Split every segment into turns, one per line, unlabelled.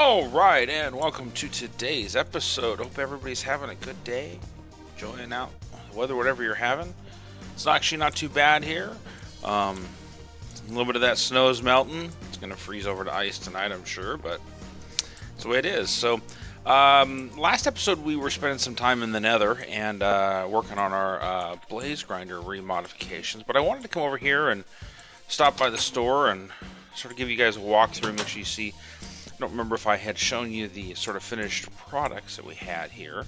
All right, and welcome to today's episode. Hope everybody's having a good day, enjoying out the weather, whatever you're having. It's actually not too bad here. A little bit of that snow is melting. It's going to freeze over to ice tonight, I'm sure, but it's the way it is. So, last episode we were spending some time in the Nether and working on our blaze grinder remodifications, but I wanted to come over here and stop by the store and sort of give you guys a walkthrough, make sure you see. I don't remember if I had shown you the sort of finished products that we had here.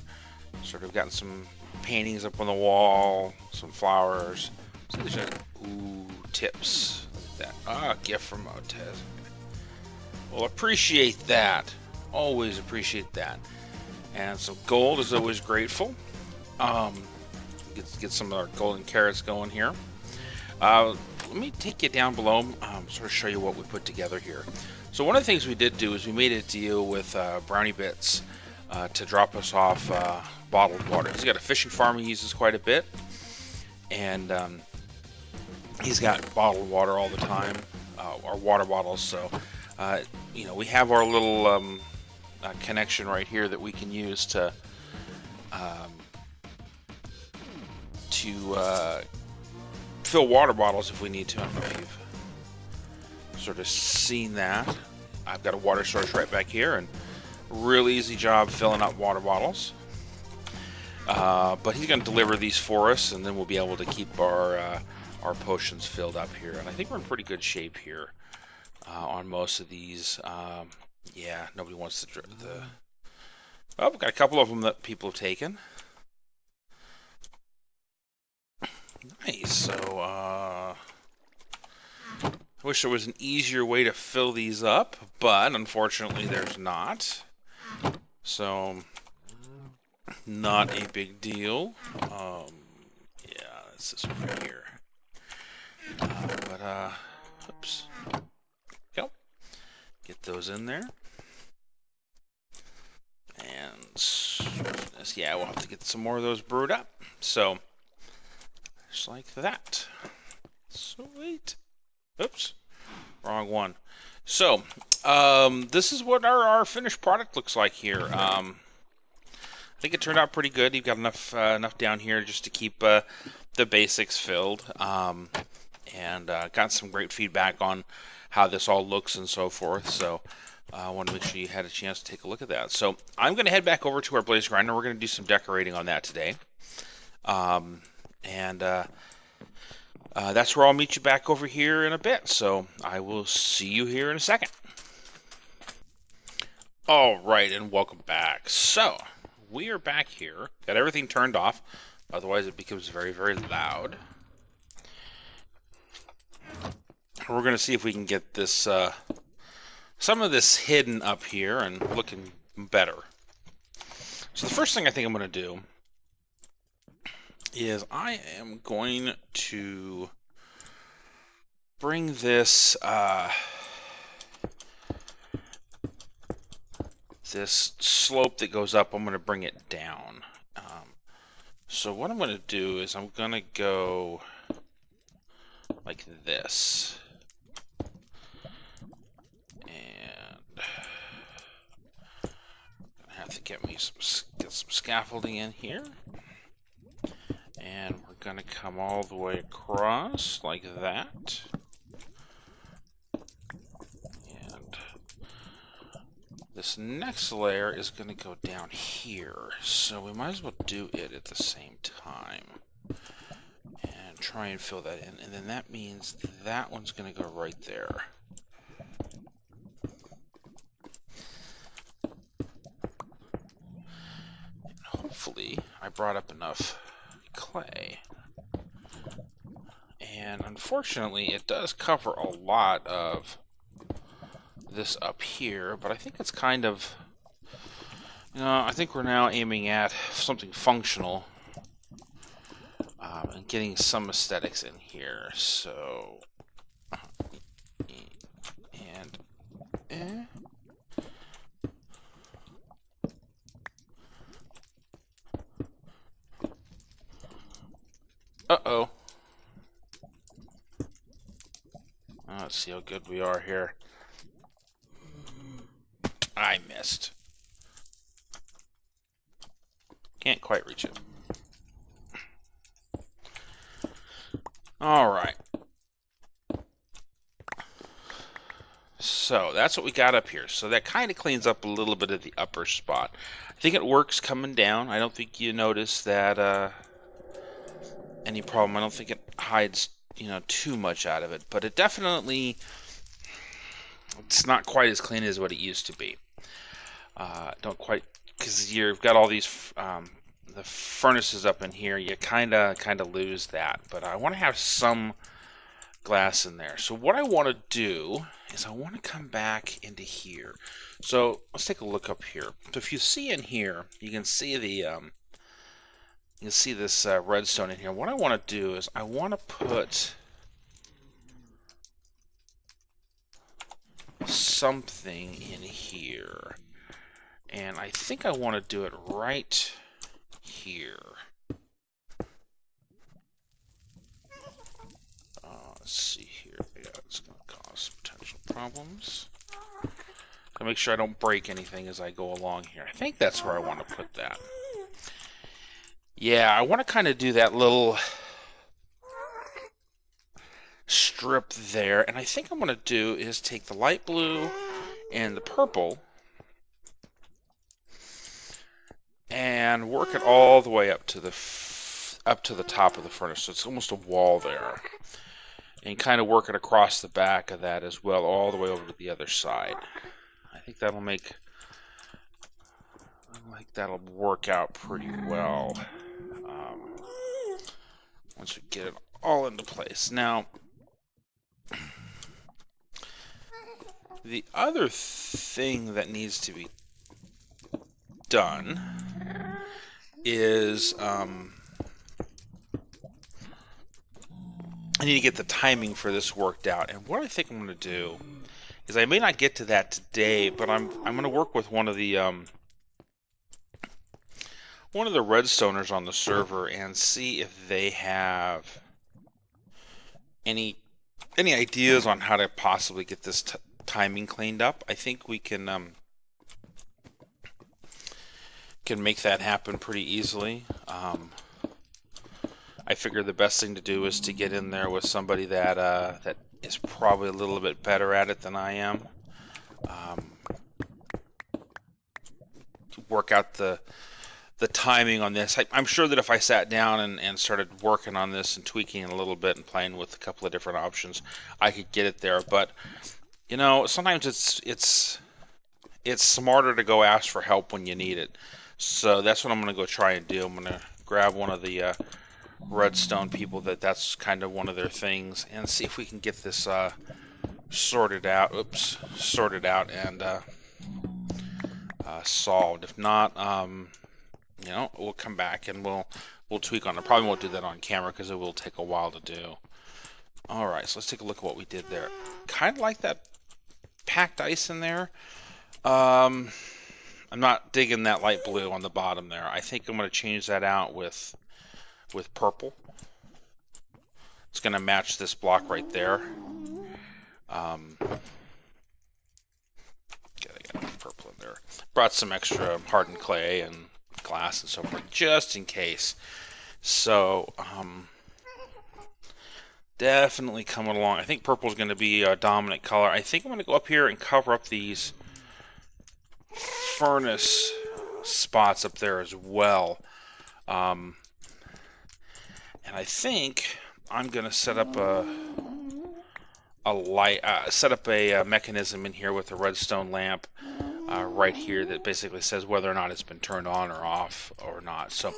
Sort of gotten some paintings up on the wall, some flowers. So these are, tips. That gift from Motez. Well, appreciate that. Always appreciate that. And some gold is always grateful. Get some of our golden carrots going here. Let me take you down below, sort of show you what we put together here. So one of the things we did do is we made a deal with Brownie Bits to drop us off bottled water. He's got a fishing farm he uses quite a bit, and he's got bottled water all the time, our water bottles. So, we have our little connection right here that we can use to fill water bottles if we need to. I don't know if you've sort of seen that. I've got a water source right back here, and real easy job filling up water bottles. But he's going to deliver these for us, and then we'll be able to keep our potions filled up here. And I think we're in pretty good shape here on most of these. Yeah, nobody wants to oh, we've got a couple of them that people have taken. Nice. So, I wish there was an easier way to fill these up, but unfortunately there's not. So, not a big deal. Yeah, that's this one right here. Oops. Go. Get those in there. And, yeah, we'll have to get some more of those brewed up. So, just like that. Sweet. Oops, wrong one. So, this is what our finished product looks like here. I think it turned out pretty good. You've got enough down here just to keep the basics filled, and got some great feedback on how this all looks and so forth. So, I want to make sure you had a chance to take a look at that. So, I'm going to head back over to our blaze grinder. We're going to do some decorating on that today, that's where I'll meet you back over here in a bit. So I will see you here in a second. All right, and welcome back. So we are back here. Got everything turned off. Otherwise, it becomes very, very loud. We're going to see if we can get this, some of this hidden up here and looking better. So the first thing I think I'm going to do is I am going to bring this this slope that goes up, I'm going to bring it down. So what I'm going to do is I'm going to go like this. And I have to get some scaffolding in here. And we're going to come all the way across like that. And this next layer is going to go down here. So we might as well do it at the same time. And try and fill that in. And then that means that one's going to go right there. And hopefully I brought up enough clay, and unfortunately it does cover a lot of this up here, but I think it's kind of, I think we're now aiming at something functional, and getting some aesthetics in here. So uh-oh. Let's see how good we are here. I missed. Can't quite reach it. Alright. So that's what we got up here. So that kind of cleans up a little bit of the upper spot. I think it works coming down. I don't think you notice that any problem. I don't think it hides, too much out of it. But it definitely, it's not quite as clean as what it used to be. Don't quite, because you've got all these the furnaces up in here. You kind of lose that. But I want to have some glass in there. So what I want to do is I want to come back into here. So let's take a look up here. So if you see in here, you can see the you can see this redstone in here. What I want to do is I want to put something in here, and I think I want to do it right here. Let's see here. Yeah, it's going to cause potential problems. I'll make sure I don't break anything as I go along here. I think that's where I want to put that. Yeah, I want to kind of do that little strip there. And I think I'm going to do is take the light blue and the purple and work it all the way up to the top of the furnace. So it's almost a wall there. And kind of work it across the back of that as well, all the way over to the other side. I think that'll that'll work out pretty well once we get it all into place. Now, the other thing that needs to be done is I need to get the timing for this worked out. And what I think I'm going to do is I may not get to that today, but I'm going to work with one of the redstoners on the server and see if they have any ideas on how to possibly get this timing cleaned up. I think we can make that happen pretty easily. I figure the best thing to do is to get in there with somebody that is probably a little bit better at it than I am. To work out the timing on this. I'm sure that if I sat down and started working on this and tweaking it a little bit and playing with a couple of different options, I could get it there. But sometimes it's smarter to go ask for help when you need it. So that's what I'm going to go try and do. I'm going to grab one of the redstone people that's kind of one of their things and see if we can get this sorted out and solved. If not, we'll come back and we'll tweak on it. Probably won't do that on camera because it will take a while to do. Alright, so let's take a look at what we did there. Kind of like that packed ice in there. I'm not digging that light blue on the bottom there. I think I'm going to change that out with purple. It's going to match this block right there. I got purple in there. Brought some extra hardened clay and glass and so forth, just in case. So, definitely coming along. I think purple is going to be a dominant color. I think I'm going to go up here and cover up these furnace spots up there as well. And I think I'm going to set up a mechanism in here with a redstone lamp right here that basically says whether or not it's been turned on or off or not. So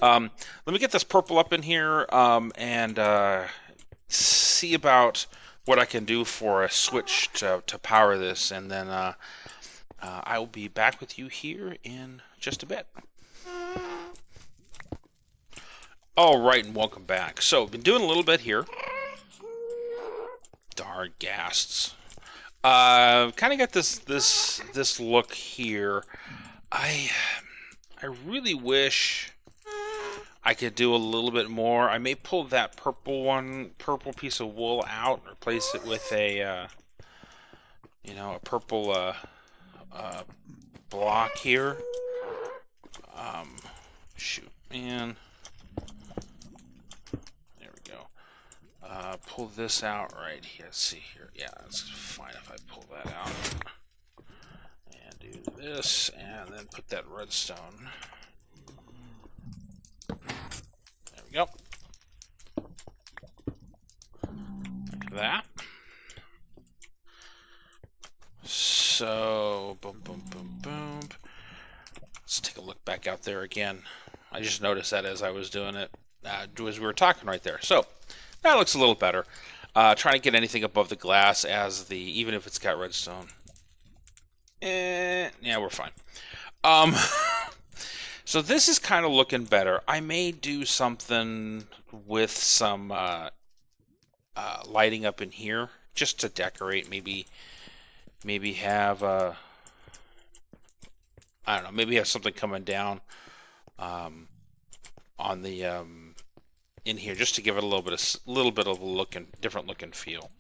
let me get this purple up in here and see about what I can do for a switch to power this, and then I will be back with you here in just a bit. Alright, and welcome back. So, I've been doing a little bit here. Darn ghasts. Kind of got this look here. I really wish I could do a little bit more. I may pull that purple piece of wool out and replace it with a purple block here. Shoot, man. There we go. Pull this out right here. Let's see here. Yeah, it's fine if I pull that out. And do this, and then put that redstone. There we go. Like that. So, boom, boom, boom, boom. Let's take a look back out there again. I just noticed that as I was doing it, as we were talking right there. So, that looks a little better. Trying to get anything above the glass even if it's got redstone. Yeah, we're fine. So this is kind of looking better. I may do something with some lighting up in here just to decorate. Maybe have I don't know. Maybe have something coming down on the in here just to give it a little bit of a different look and feel.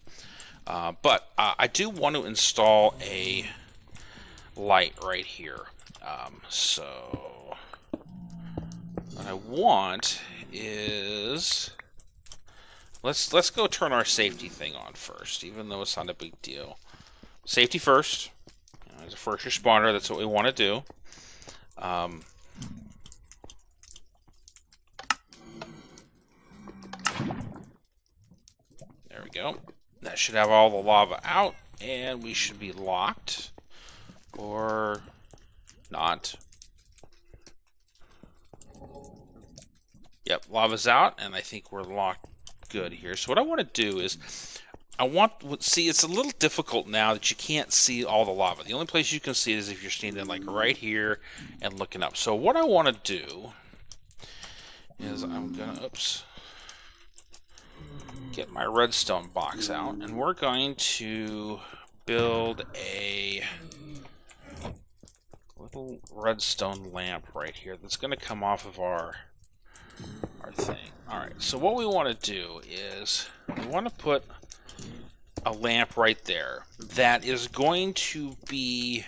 But I do want to install a light right here. So what I want is let's go turn our safety thing on first, even though it's not a big deal. Safety first. As a first responder, that's what we want to do. There we go. That should have all the lava out, and we should be locked. Or not. Yep, lava's out, and I think we're locked good here. So what I want to do is, see, it's a little difficult now that you can't see all the lava. The only place you can see it is if you're standing like right here and looking up. So what I want to do is I'm gonna, get my redstone box out, and we're going to build a little redstone lamp right here that's going to come off of our thing. Alright, so what we want to do is we want to put a lamp right there that is going to be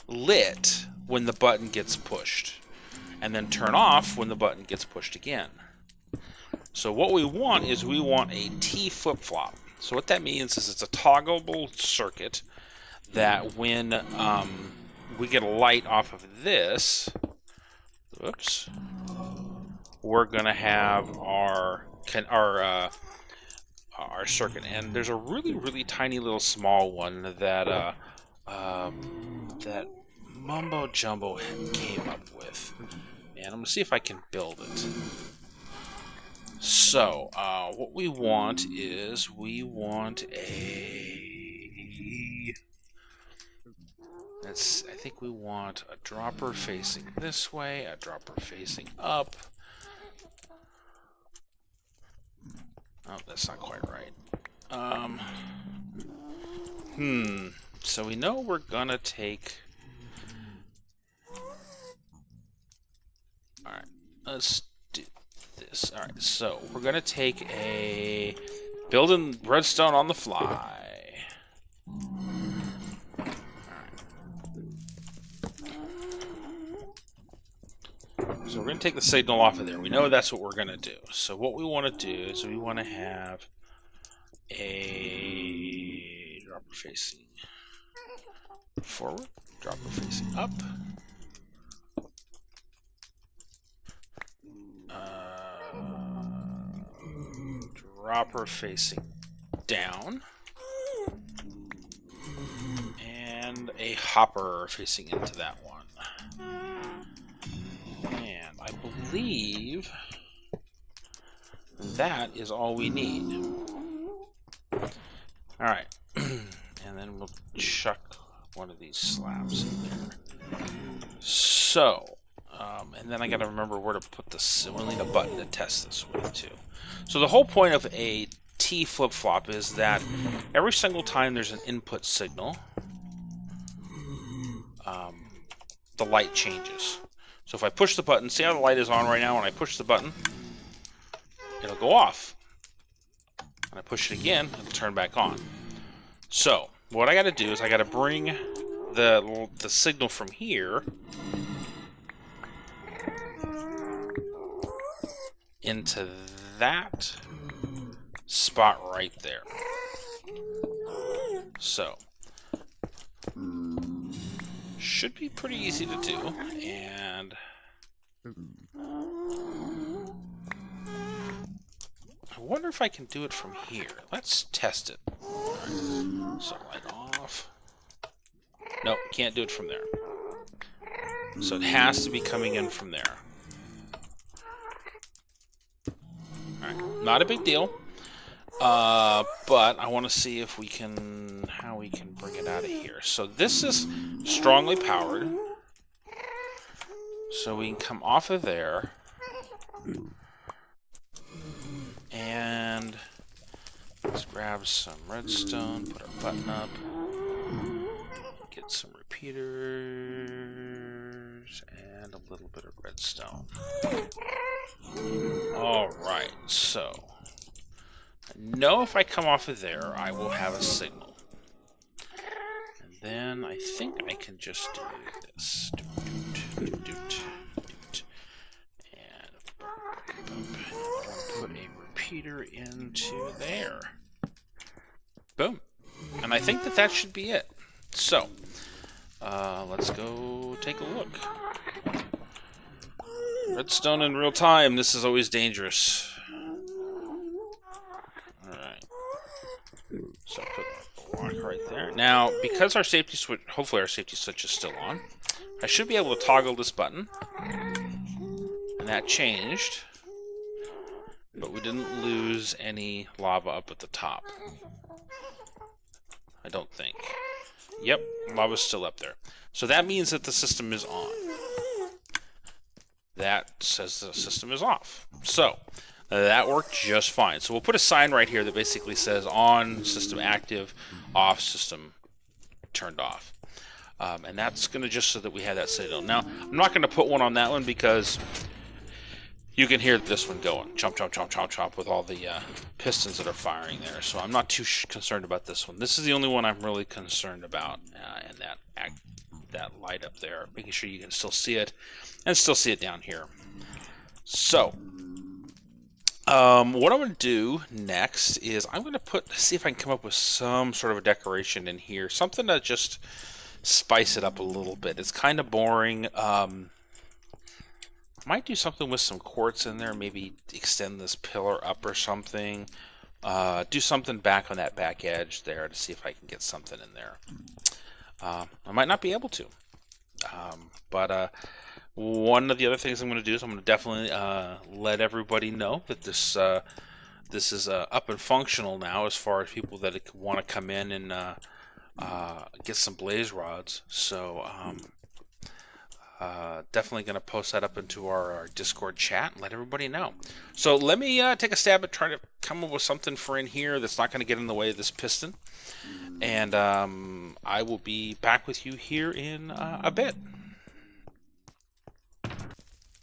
lit when the button gets pushed, and then turn off when the button gets pushed again. So what we want is we want a T flip-flop. So what that means is it's a toggleable circuit that when we get a light off of this, we're gonna have our circuit. And there's a really tiny little small one that that Mumbo Jumbo came up with. And I'm gonna see if I can build it. So, what we want is we want I think we want a dropper facing this way, a dropper facing up. Oh, that's not quite right. So we know we're gonna take. Alright, let's do this. Alright, so we're gonna take building redstone on the fly. So we're going to take the signal off of there. We know that's what we're going to do. So what we want to do is we want to have a dropper facing forward, dropper facing up, dropper facing down, and a hopper facing into that one. And I believe that is all we need. Alright. And then we'll chuck one of these slabs in there. So, and then I gotta remember where to put this. We'll need a button to test this with too. So the whole point of a T flip-flop is that every single time there's an input signal, the light changes. So if I push the button, see how the light is on right now? When I push the button, it'll go off. When I push it again, it'll turn back on. So what I got to do is I got to bring the signal from here into that spot right there. So should be pretty easy to do, and I wonder if I can do it from here. Let's test it. Alright, so light off. Nope, can't do it from there. So it has to be coming in from there. Alright, not a big deal. But I want to see if we can, how we can bring it out of here. So this is strongly powered. So we can come off of there. And let's grab some redstone, put our button up, get some repeaters, and a little bit of redstone. Alright, so I know if I come off of there, I will have a signal. And then I think I can just do this. And put a repeater into there. Boom. And I think that should be it. So, let's go take a look. Redstone in real time. This is always dangerous. Alright. So put the lock right there. Now, because our safety switch, hopefully our safety switch is still on, I should be able to toggle this button. And that changed. But we didn't lose any lava up at the top. I don't think. Yep, lava's still up there. So that means that the system is on. That says the system is off. So that worked just fine. So we'll put a sign right here that basically says on, system active, off, system turned off. And that's going to just so that we have that signal. Now, I'm not going to put one on that one because you can hear this one going. Chomp, chomp, chomp, chomp, chomp with all the pistons that are firing there. So I'm not too concerned about this one. This is the only one I'm really concerned about. And that light up there. Making sure you can still see it. And still see it down here. So, what I'm going to do next is I'm going to see if I can come up with some sort of a decoration in here. Something to just spice it up a little bit. It's kind of boring. Might do something with some quartz in there. Maybe extend this pillar up or something. Do something back on that back edge there to see if I can get something in there. I might not be able to. But one of the other things I'm going to do is I'm going to definitely let everybody know that this is up and functional now as far as people that want to come in and get some blaze rods. So definitely going to post that up into our Discord chat and let everybody know. So let me take a stab at trying to come up with something for in here that's not going to get in the way of this piston. And I will be back with you here in a bit.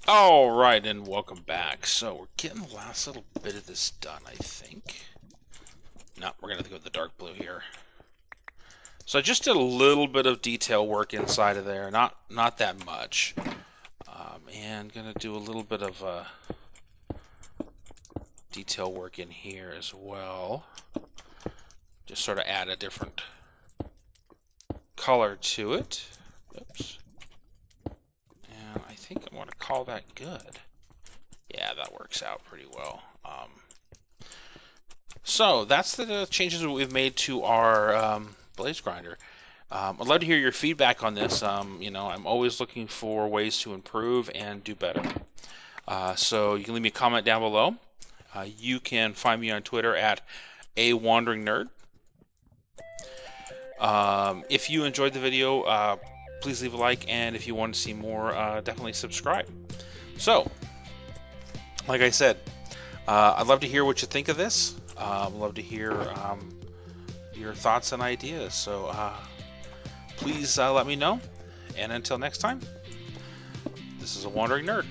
Alright, and welcome back. So we're getting the last little bit of this done, I think. No, we're going to go with the dark blue here. So I just did a little bit of detail work inside of there, not that much. And going to do a little bit of detail work in here as well. Just sort of add a different color to it. Oops. And I think I want to call that good. Yeah, that works out pretty well. So that's the changes that we've made to our blaze grinder. I'd love to hear your feedback on this. You know, I'm always looking for ways to improve and do better. So you can leave me a comment down below. You can find me on Twitter at @awanderingnerd. If you enjoyed the video, please leave a like, and if you want to see more, definitely subscribe. So, like I said, I'd love to hear what you think of this. I'd love to hear your thoughts and ideas. So, please let me know. And until next time, this is A Wandering Nerd.